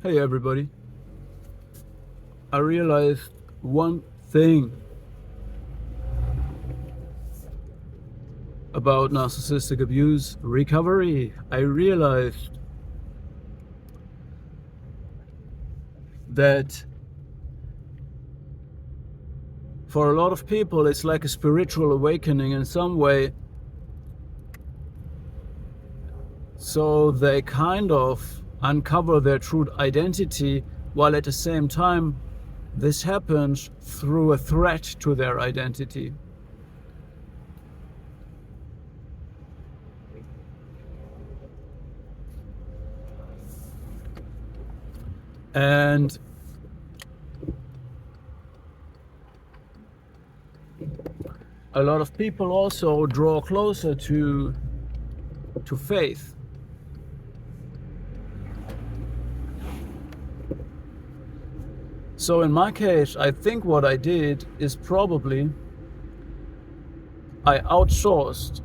Hey everybody, I realized one thing about narcissistic abuse recovery. I realized that for a lot of people it's like a spiritual awakening in some way. So they kind of uncover their true identity, while at the same time this happens through a threat to their identity. And a lot of people also draw closer to faith. So in my case, I think what I did is probably I outsourced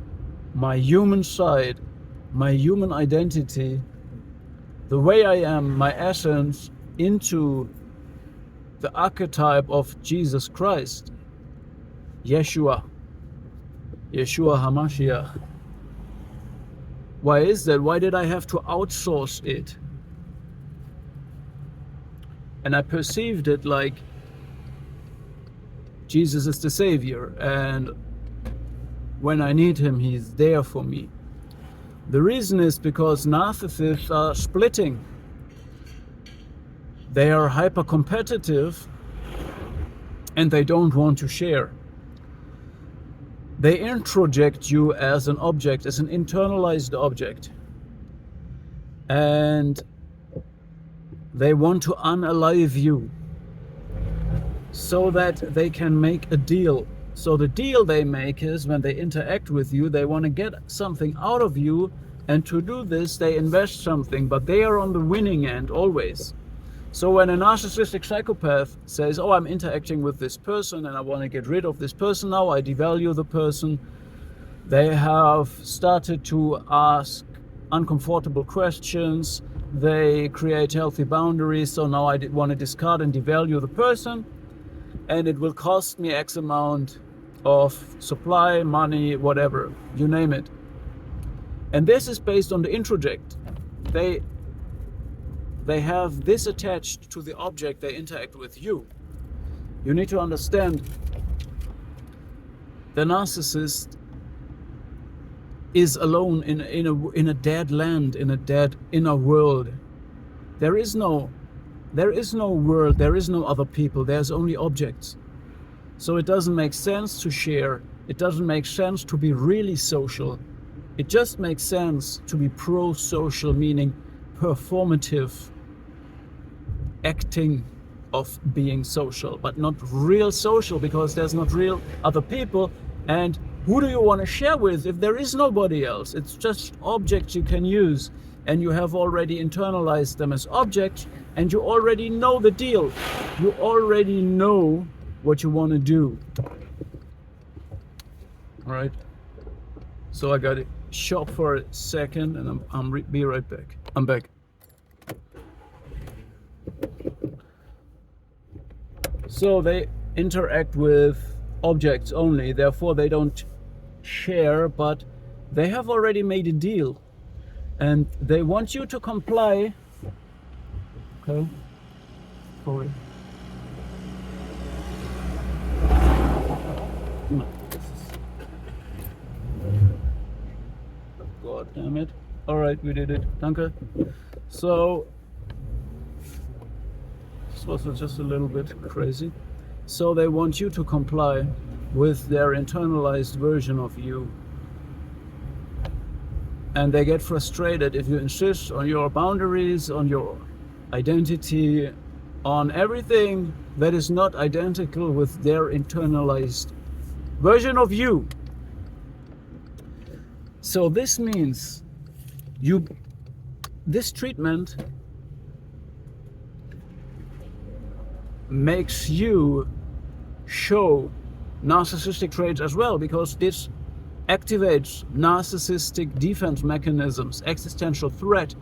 my human side, my human identity, the way I am, my essence, into the archetype of Jesus Christ, Yeshua HaMashiach. Why is that? Why did I have to outsource it? And I perceived it like Jesus is the Savior, and when I need Him, He's there for me. The reason is because narcissists are splitting. They are hyper competitive and they don't want to share. They introject you as an object, as an internalized object. And they want to unalive you so that they can make a deal. So the deal they make is when they interact with you, they want to get something out of you, and to do this they invest something, but they are on the winning end always. So when a narcissistic psychopath says, oh, I'm interacting with this person and I want to get rid of this person now, I devalue the person, they have started to ask uncomfortable questions. They create healthy boundaries. So now I want to discard and devalue the person, and it will cost me X amount of supply, money, whatever, you name it. And this is based on the introject. They have this attached to the object they interact with you. You need to understand, the narcissist is alone in a dead land, in a dead inner world. There is no world, there is no other people, there's only objects. So it doesn't make sense to share, it doesn't make sense to be really social. It just makes sense to be pro-social, meaning performative acting of being social, but not real social, because there's not real other people. And who do you want to share with if there is nobody else? It's just objects you can use, and you have already internalized them as objects, and you already know the deal. You already know what you want to do. All right. So I got to shop for a second, and I'm be right back. I'm back. So they interact with objects only, therefore they don't share, but they have already made a deal and they want you to comply. Okay. Sorry. No. God damn it. Alright, we did it. Danke. So this was just a little bit crazy. So they want you to comply with their internalized version of you. And they get frustrated if you insist on your boundaries, on your identity, on everything that is not identical with their internalized version of you. So this means this treatment makes you show narcissistic traits as well, because this activates narcissistic defense mechanisms, existential threat,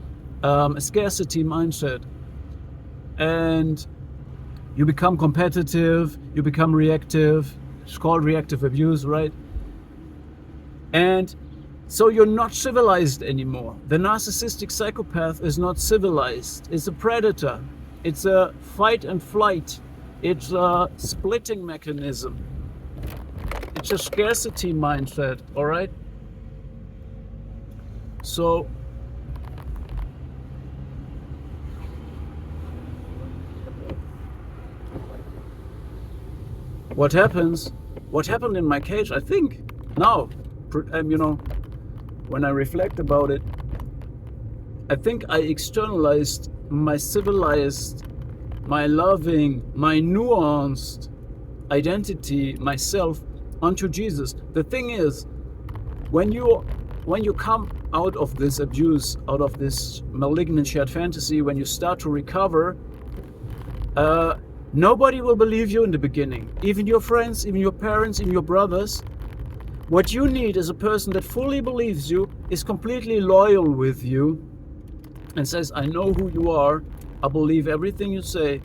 scarcity mindset, and you become competitive, you become reactive. It's called reactive abuse, right? And so you're not civilized anymore. The narcissistic psychopath is not civilized. It's a predator. It's a fight and flight. It's a splitting mechanism. It's a scarcity mindset, all right? So what happened in my case, I think now, when I reflect about it, I think I externalized my civilized, my loving, my nuanced identity, myself, onto Jesus. The thing is, when you come out of this abuse, out of this malignant shared fantasy, when you start to recover, nobody will believe you in the beginning. Even your friends, even your parents, even your brothers. What you need is a person that fully believes you, is completely loyal with you, and says, I know who you are, I believe everything you say,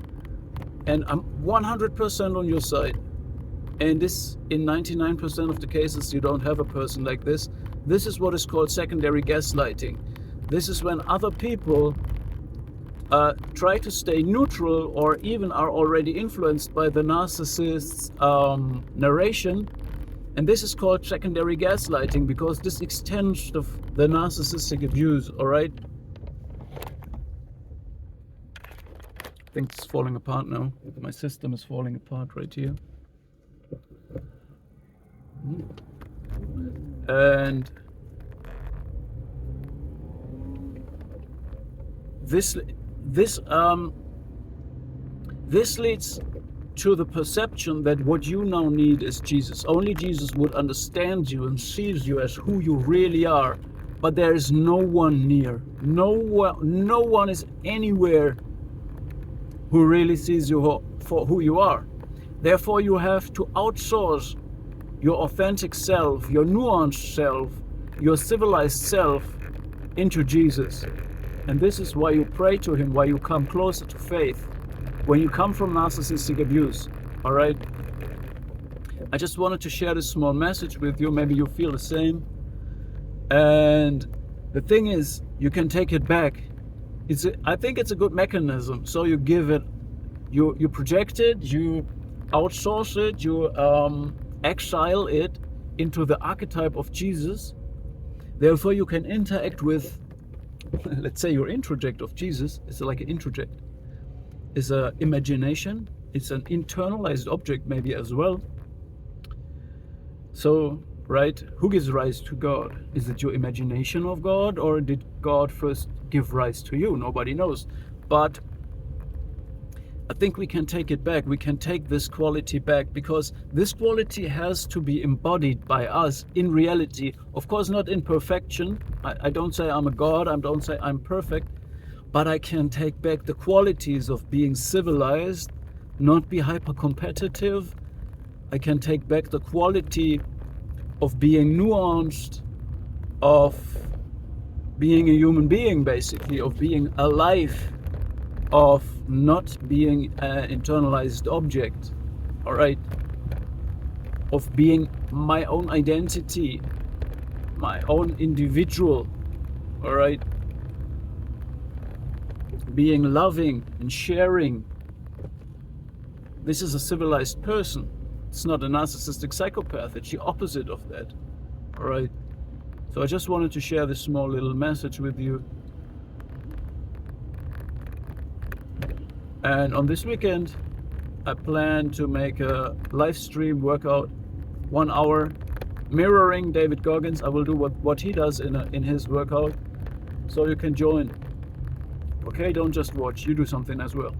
and I'm 100% on your side. And this, in 99% of the cases, you don't have a person like this. This is what is called secondary gaslighting. This is when other people try to stay neutral, or even are already influenced by the narcissist's narration. And this is called secondary gaslighting, because this extends the narcissistic abuse, all right? I think it's falling apart now. My system is falling apart right here. And this leads to the perception that what you now need is Jesus. Only Jesus would understand you and sees you as who you really are. But there is no one near. No one is anywhere who really sees you for who you are. Therefore, you have to outsource your authentic self, your nuanced self, your civilized self into Jesus. And this is why you pray to him, why you come closer to faith when you come from narcissistic abuse, all right? I just wanted to share this small message with you. Maybe you feel the same. And the thing is, you can take it back. I think it's a good mechanism. So you give it, you project it, you outsource it, you exile it into the archetype of Jesus. Therefore, you can interact with, let's say, your introject of Jesus. It's like an introject. It's an imagination. It's an internalized object maybe as well. So, right, who gives rise to God? Is it your imagination of God, or did God first give rise to you? Nobody knows. But I think we can take it back. We can take this quality back, because this quality has to be embodied by us in reality. Of course, not in perfection. I don't say I'm a God. I don't say I'm perfect. But I can take back the qualities of being civilized, not be hyper-competitive. I can take back the quality of being nuanced, of being a human being, basically, of being alive, of not being an internalized object, all right? Of being my own identity, my own individual, all right? Being loving and sharing. This is a civilized person. It's not a narcissistic psychopath. It's the opposite of that. All right. So I just wanted to share this small little message with you. And on this weekend, I plan to make a live stream workout, 1 hour, mirroring David Goggins. I will do what he does in his workout. So you can join. Okay, don't just watch, you do something as well.